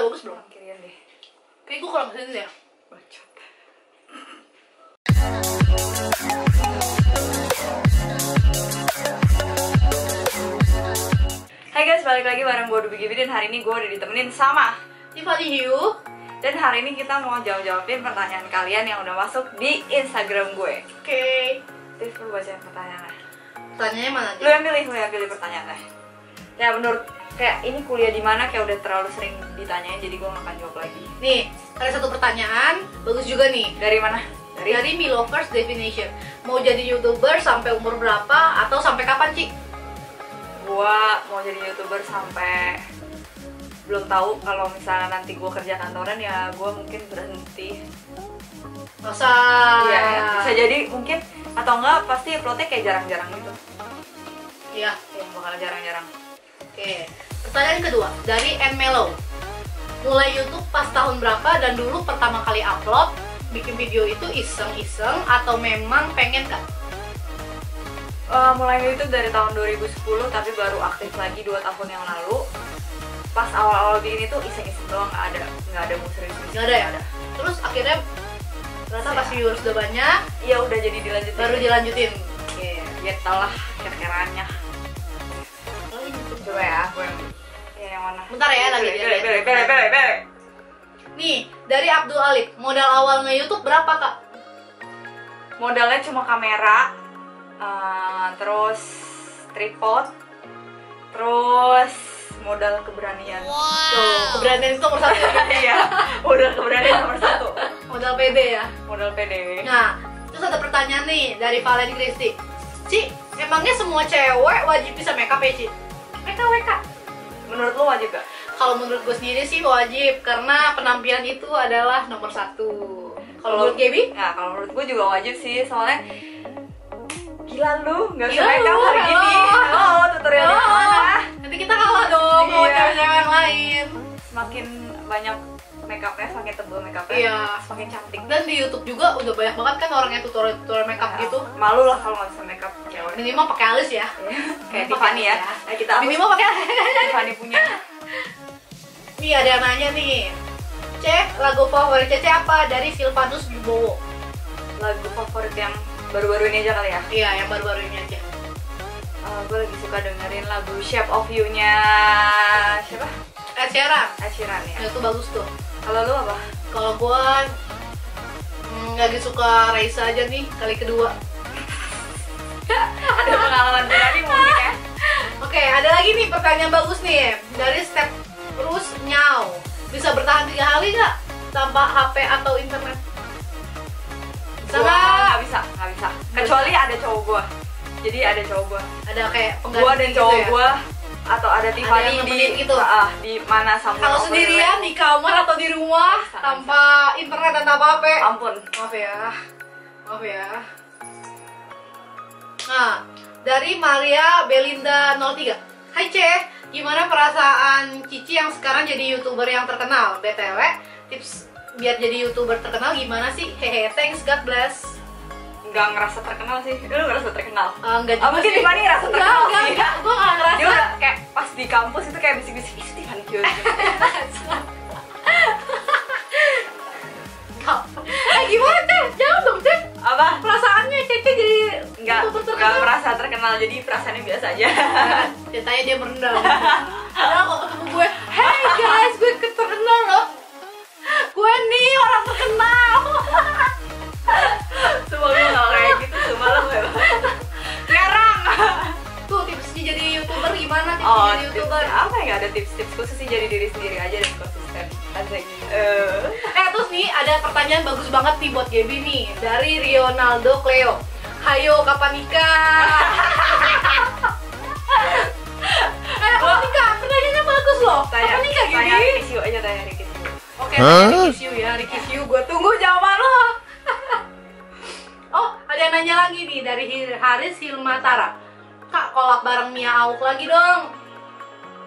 bagus belum? Kirian deh. Kayak gue kurang kesini deh. Bacot. Hai guys, balik lagi bareng gue Dubi Gibi dan hari ini gue udah ditemenin sama Tiffany Hiu. dan hari ini kita mau jawab-jawabin pertanyaan kalian yang udah masuk di Instagram gue. Oke. Tiff, lu bacain pertanyaannya. Pertanyaannya mana aja? Lu yang pilih pertanyaannya. Ya menurut kayak ini kuliah di mana kayak udah terlalu sering ditanyain jadi gue gak akan jawab lagi. Nih, ada satu pertanyaan bagus juga nih. Dari mana? Dari Milovers Definition. Mau jadi YouTuber sampai umur berapa atau sampai kapan, Ci? Gua mau jadi YouTuber sampai belum tahu. Kalau misalnya nanti gue kerja kantoran ya gue mungkin berhenti. Masa? Iya, ya. Bisa jadi mungkin atau enggak pasti uploadnya kayak jarang-jarang gitu. Iya. Ya bakal jarang-jarang. Oke. Pertanyaan kedua dari Nmelo. Mulai YouTube pas tahun berapa dan dulu pertama kali upload bikin video itu iseng-iseng atau memang pengen Kak? Mulai YouTube dari tahun 2010 tapi baru aktif lagi 2 tahun yang lalu. Pas awal-awal bikin itu iseng-iseng doang, nggak ada mau serius. Nggak ada ya? Terus akhirnya ternyata pas viewers udah banyak, ya udah jadi dilanjutin. baru dilanjutin. Oke, ya tau lah kira-kiranya. Coba ya, gue yang mana? Bentar ya, lagi Bele. Nih, dari Abdul Alif, modal awal nge-YouTube berapa Kak? Modalnya cuma kamera, terus tripod, terus modal keberanian. Tuh, keberanian itu nomor 1 ya? Iya, modal keberanian nomor 1. Modal pede ya? Modal pede. Nah, terus ada pertanyaan nih dari Valen Kristi. Ci, emangnya semua cewek wajib bisa makeup ya, Ci? WK. Menurut lo wajib gak? Kalau menurut gue sendiri sih wajib, karena penampilan itu adalah nomor 1. Kalau menurut Gaby? Nah, kalau menurut gue juga wajib sih, soalnya gila lu, gak bisa Gila make up lu, hari halo. gini. Halo, tutorialnya Oh, mana? nanti kita kalah dong sama Iya. cewek-cewek yang lain. Semakin banyak make upnya, semakin tebal make upnya, Iya. semakin cantik. Dan di YouTube juga udah banyak banget kan orang yang tutorial makeup Ya, gitu. malu lah kalau nggak bisa make up cewek. Minimal pakai alis ya. Kayak Pakai Tiffany ya. alis ya. Nah, kita Minimal pakai alis. Tiffany punya. Nih ada yang nanya nih. Cek lagu favorit Cece apa? Dari Silvanus Wibowo. Lagu favorit yang baru-baru ini aja kali ya. Iya, yang baru-baru ini aja. Gue lagi suka dengerin lagu Shape of You-nya siapa? Ed Sheeran. Ed Sheeran ya. Itu bagus tuh. Kalau lu apa? Kalau gua lagi suka Raisa aja nih kali kedua. Ada pengalaman pribadi mungkin ya. Oke, ada lagi nih pertanyaan bagus nih dari Step Terus Nyau. Bisa bertahan 3 hari nggak tanpa HP atau internet? Bisa Gua nggak? nggak bisa. Kecuali ada cowok gua. Jadi ada cowok gua. Ada kayak pengganti Gua dan gitu cowok ya? gua atau ada Tiffany yang nemenin gitu? di mana sama Kalau sendirian di kamar atau di rumah tanpa internet dan tanpa HP? ampun. Maaf ya. Maaf ya. Nah, dari Maria Belinda 03. Hai Ceh, gimana perasaan Cici yang sekarang jadi YouTuber yang terkenal? BTW, tips biar jadi YouTuber terkenal gimana sih? Hehe, thanks, God bless. Nggak ngerasa terkenal sih. Lu ngerasa terkenal? Enggak juga mungkin sih. Tiffany ngerasa terkenal sih. Enggak, gue gak ngerasa. Dia udah kayak pas di kampus itu kayak bisik-bisik, ih Tiffany cute. Gimana Ceh? Jawab dong Ceh. Apa? Perasaannya Cece jadi Nggak YouTuber terkenal. merasa terkenal, jadi perasaannya biasa aja. Ceritanya dia merendah. Padahal kok ketemu gue, hey guys, gue terkenal loh. Gue nih orang terkenal. Semua lu nggak kayak gitu, cuma lu ngarang. Tuh tipsnya jadi YouTuber gimana? Tipsnya Oh, jadi YouTuber. apa ya? Ada tips-tips khusus sih, jadi diri sendiri aja dan konsisten. Asik. Terus nih ada pertanyaan bagus banget nih buat Gaby nih dari Rionaldo Cleo. Hayo kapan nikah? Kapan nikah? Pertanyaannya bagus loh. Kapan nikah Tanya Gaby? Ricky Siu aja, tanya Ricky Siu. Oke, tanya Ricky Siu ya, Ricky Siu. Gue tunggu jawaban lo. Oh, ada yang nanya lagi nih dari Haris Hilmatara. Kak, kolab bareng Mia Auk lagi dong.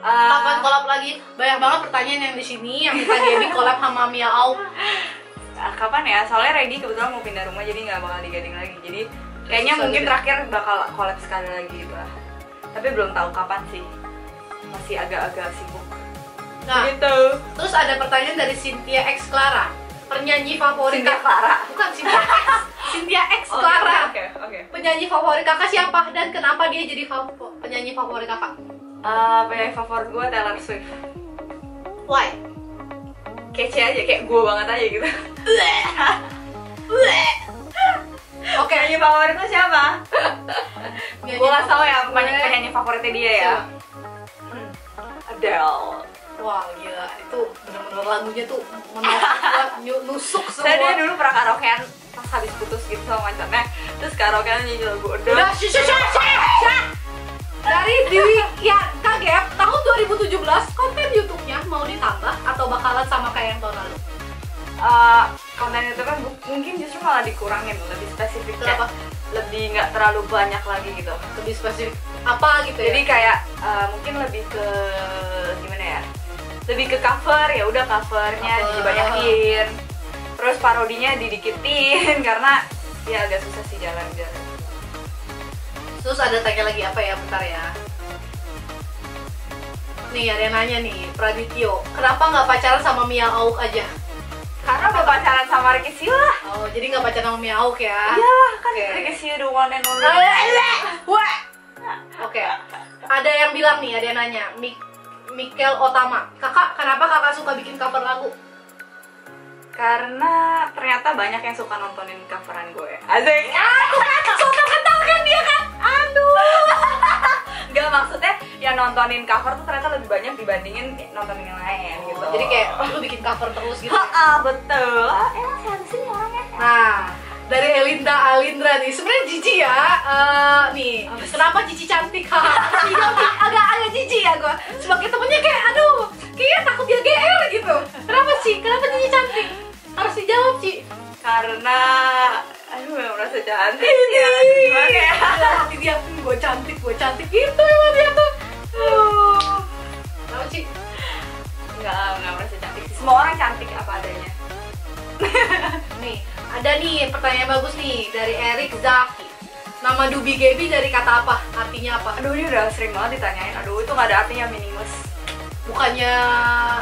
Kapan kolab lagi? Banyak banget pertanyaan yang di sini yang minta Gaby kolab sama Mia Auk. Kapan ya? Soalnya Redi kebetulan mau pindah rumah jadi nggak bakal digading lagi. Jadi kayaknya Susah mungkin gitu. terakhir bakal collab sekali lagi gitu lah. Tapi belum tahu kapan sih. Masih agak-agak sibuk. Nah, Gitu. terus ada pertanyaan dari Cynthia X Clara. Penyanyi favorit Cynthia kakak? Clara? Bukan, Cynthia X. Cynthia X Clara. Oke. Penyanyi favorit kakak siapa dan kenapa dia jadi penyanyi favorit kakak? Penyanyi favorit gue Taylor Swift. Why? Kece aja, kayak gue banget aja gitu. Oke, Penyanyi favorit lu siapa? Gue gak tau ya penyanyi favoritnya dia ya. Adele. Wah gila, itu bener-bener lagunya tuh menusuk nusuk semua. Saya dia dulu pernah karaokean pas habis putus gitu sama mantannya. Terus karaokean nyanyi lagu Adele. Udah, dari ya kaget tahun 2017 konten YouTube-nya mau ditambah atau bakalan sama kayak yang tahun lalu? Konten itu kan mungkin justru malah dikurangin, lebih spesifik. Kenapa? Lebih nggak terlalu banyak lagi gitu. Lebih spesifik apa gitu ya? Jadi kayak mungkin lebih ke gimana ya? Lebih ke cover, ya udah covernya dibanyakin. Terus parodinya didikitin karena ya agak susah sih jalan-jalan. Terus ada tanya lagi apa ya, bentar ya. Nih ada yang nanya nih, Pradityo, kenapa nggak pacaran sama Mia Auk aja? Karena udah pacaran sama Ricky Sila. Oh, jadi nggak pacaran sama Mia Auk ya? Iya, kan Oke. Ricky Sila the one and only. Wah. Oke. Ada yang bilang nih, ada yang nanya, Mikel Otama, kakak kenapa kakak suka bikin cover lagu? Karena ternyata banyak yang suka nontonin coveran gue. Asik. So terkenal kan dia kan? Aduh. Gak, maksudnya yang nontonin cover tuh ternyata lebih banyak dibandingin nontonin yang lain gitu. Jadi kayak lu bikin cover terus gitu. Betul. Emang siapa sih nih orangnya? Nah, dari Elinda Alindra nih, sebenarnya Cici ya, nih, kenapa Cici cantik? Agak jijik ya gue, sebagai temennya kayak, aduh, kayaknya takut dia GR gitu. Kenapa Ci? Kenapa Cici cantik? Harus dijawab Ci. Karena, aduh, gak merasa cantik ya. Gimana ya? Hati dia, gue cantik gitu emang dia tuh. Kenapa Ci? Nggak merasa cantik sih. Semua orang cantik apa adanya. Nih, ada nih pertanyaan bagus nih dari Erik Zaki. Nama Dubi Gebi dari kata apa? Artinya apa? Aduh, ini udah sering banget ditanyain. Aduh, itu nggak ada artinya, meaningless. Bukannya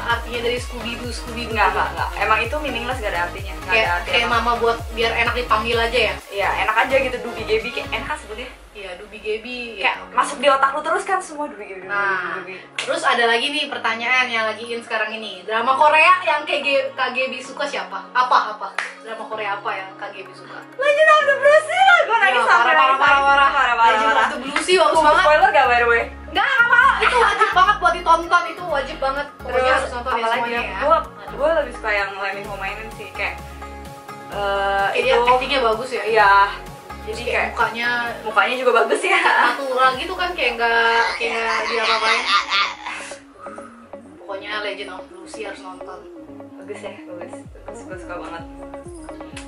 artinya dari Scooby-Doo Nggak. Emang itu meaningless, gak ada artinya. Nggak ada artinya. Kayak nama buat biar enak dipanggil aja ya? Iya, enak aja gitu, Dubi Gebi, kayak enak sebutnya. Iya, Dubi Gebi. Kayak masuk di otak lu terus kan semua Dubi Gebi. Nah, Dubi. terus ada lagi nih pertanyaan yang lagi in sekarang ini. Drama Korea yang Kak Gebi suka siapa? Apa? Drama Korea apa yang Kak Gebi suka? Legend of the Blue Sea lah, gue nangis sampai parah. Legend of the Blue Sea bagus banget. Spoiler gak by the way? Nggak apa, itu wajib banget buat ditonton, itu wajib banget. Pokoknya harus nonton ya apalagi semuanya ya. gue lebih suka yang Lee Min Ho mainin sih, kayak Dia actingnya bagus ya. iya, jadi Kayak kayak mukanya juga bagus ya. natural gitu kan, kayak nggak dia apa-apain. Pokoknya Legend of Blue Sea harus nonton. Bagus ya, bagus, gue suka banget.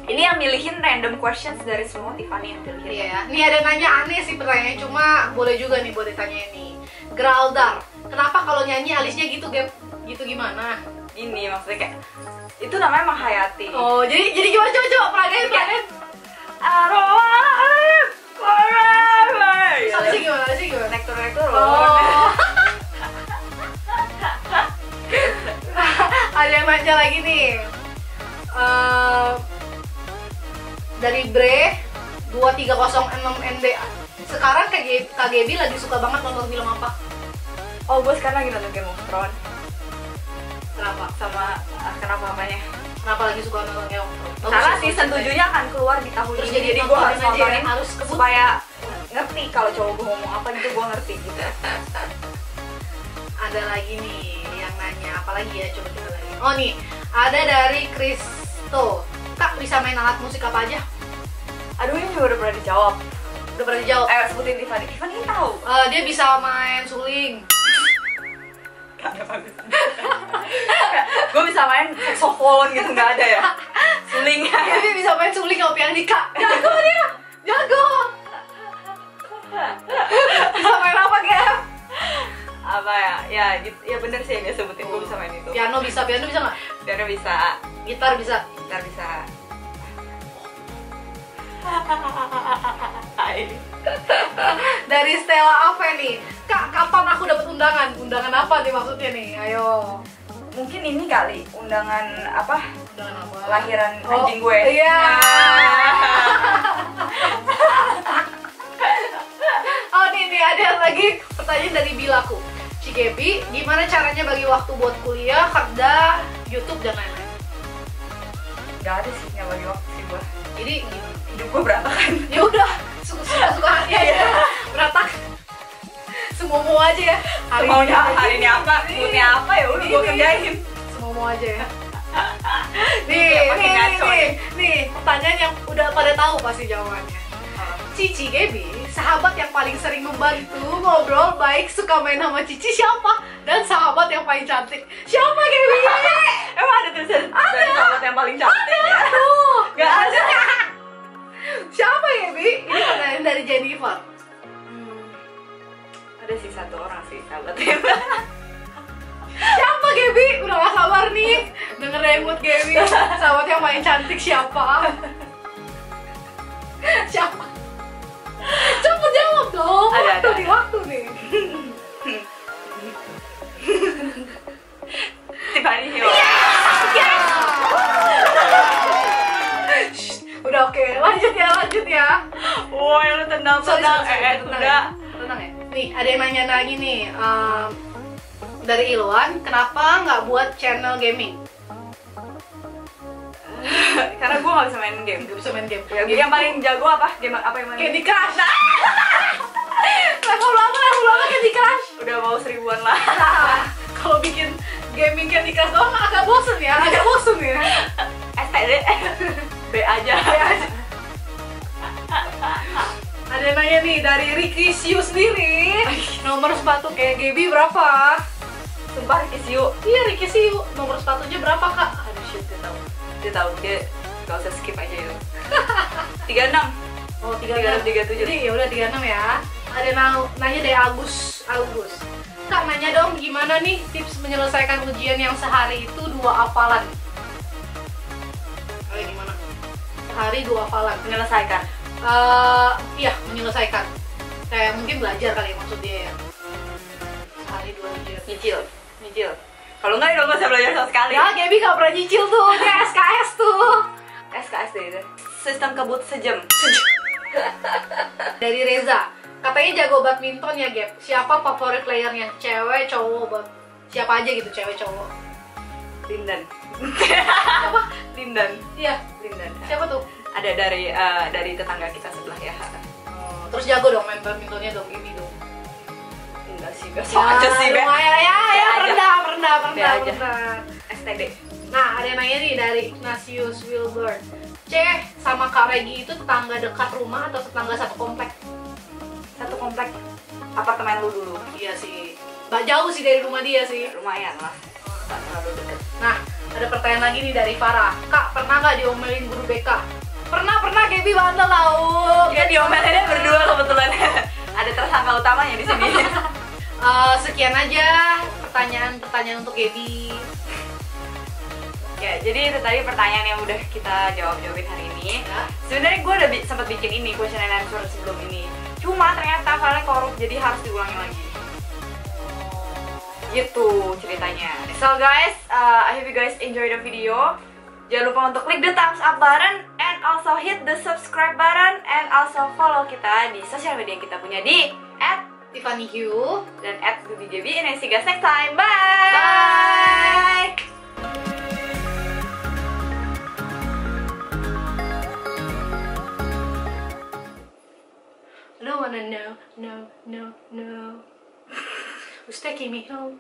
Ini yang milihin random questions dari semua, Tiffany yang pilihin. Iya, nih ada nanya aneh sih pertanyaannya, cuma boleh juga nih buat ditanya nih. Graldar, kenapa kalau nyanyi alisnya gitu, Gap? Gitu gimana? Ini maksudnya kayak itu namanya menghayati. Oh, jadi gimana, coba peragain. I don't wanna live forever. Alisnya gimana? Naik turun. Oh. Ada yang nanya lagi nih. Dari Bre 2306 ND. Sekarang KGB lagi suka banget nonton film apa? Oh, gue sekarang lagi nonton Game of Thrones. Kenapa? Sama kenapa apanya? Kenapa lagi suka nonton Game of Thrones? Karena season 7-nya akan keluar di tahun Terus ini, jadi gue harus nontonin aja nontonin ya, harus kebut. supaya ngerti kalau cowok gue ngomong apa gitu, gue ngerti gitu. Ada lagi nih yang nanya apa lagi ya, coba kita lagi. Oh nih, ada dari Kristo. Kak bisa main alat musik apa aja? Aduh, ini juga udah pernah dijawab. Udah pernah dijawab. Ayo sebutin Tiffany ini tahu. Dia bisa main suling. Gue bisa main saxophone gitu, nggak ada ya. Suling. Dia bisa main suling sama pianika. Jago dia, jago. Bisa main apa, Gap? Apa ya? Ya bener sih yang dia sebutin, gue bisa main itu. Piano bisa nggak? Piano bisa. Gitar bisa. Gitar bisa. Dari Stella apa nih? Kak, kapan aku dapat undangan? Undangan apa nih maksudnya nih? Ayo. Mungkin ini kali undangan apa? Dengan apa? Lahiran anjing gue. Iya. Oh nih ada lagi pertanyaan dari Bilaku. Cigebi, gimana caranya bagi waktu buat kuliah, kerja, YouTube dan lain-lain? Gak ada sih yang bagi waktu sih gue. Jadi Hidup gue berantakan. ya udah suka hati aja, berantak. Semua aja ya. Maunya hari ini apa, moodnya apa ya udah gue kerjain. Semua aja ya. Ya, makin ngaco nih, pertanyaan yang udah pada tahu pasti jawabannya. Cici Gebi, sahabat yang paling sering membantu, ngobrol baik, suka main sama Cici siapa? Dan sahabat yang paling cantik siapa Gebi? Emang ada tulisan dari sahabat yang paling cantik ya? Tuh, Gak ada. Siapa Gebi? Ini pertanyaan dari Jennifer. Ada sih satu orang sih sahabatnya. Siapa Gebi? Udah gak sabar nih denger remote Gebi. Sahabat yang paling cantik siapa? Siapa? Cepet jawab dong. Ada. Waktu nih. Tiffany Hill. Udah oke, lanjut ya. Woi lu tenang. Tenang Udah. ya. Nih ada yang nanya lagi nih dari Ilwan, kenapa nggak buat channel gaming? Karena gue gak bisa main game. Gak bisa main game. Yang paling jago apa? Game apa yang main? Candy Crush. Level lama Candy Crush. Udah mau 1000-an lah. Kalau bikin gaming Candy Crush doang agak bosen ya. STD B aja. Ada yang nanya nih dari Ricky Siu sendiri, nomor sepatu kayak Gaby berapa? Sumpah Ricky Siu. Iya Ricky Siu, nomor sepatunya berapa kak? Aduh shit, dia tahu dia gak usah skip aja itu. 36. Oh 37. Jadi ya udah 36 ya. Ada yang nanya dari Agus. Kak nanya dong gimana nih tips menyelesaikan ujian yang sehari itu 2 hafalan? Gimana? Sehari 2 hafalan. Menyelesaikan. Iya menyelesaikan. Kayak mungkin belajar kali ya maksud dia ya. Sehari 2 ujian. Nyicil. Kalau enggak ya gak usah belajar sama sekali. Ya Gaby gak pernah nyicil tuh, dia SKS tuh. SKS itu. Sistem kebut sejam. Dari Reza, katanya jago badminton ya Gap. Siapa favorit playernya? Cewek, cowok, siapa aja gitu, cewek, cowok. Lindan. Apa? Lindan. Iya. Lindan. Siapa tuh? Ada dari tetangga kita sebelah ya. Terus jago dong main badmintonnya dong, ini dong. Enggak sih, biasa aja sih, Be. Lumayan ya, rendah. aja. STD. Nah, ada yang nanya nih dari Ignatius Wilbert. Sama Kak Regi itu tetangga dekat rumah atau tetangga satu komplek? Satu komplek. Apartemen lu dulu. Iya sih. Gak jauh sih dari rumah dia sih. Lumayan lah. Gak terlalu deket. Nah, ada pertanyaan lagi nih dari Farah. Kak, pernah nggak diomelin guru BK? Pernah, Gaby bandel tau. Ya diomelinnya berdua kebetulan. Ada tersangka utamanya di sini. Sekian aja pertanyaan untuk Gaby. Ya, jadi itu tadi pertanyaan yang udah kita jawabin hari ini. Ya. Sebenarnya gue udah sempat bikin ini question and answer sebelum ini. Cuma ternyata filenya korup, jadi harus diulangi lagi. Gitu ceritanya. So guys, I hope you guys enjoy the video. Jangan lupa untuk klik the thumbs up button and also hit the subscribe button and also follow kita di sosial media yang kita punya di @tiffany_hu dan @dudijebi. And see you guys next time. Bye. I don't wanna know. Who's taking me home.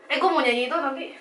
Gue mau nyanyi itu nanti.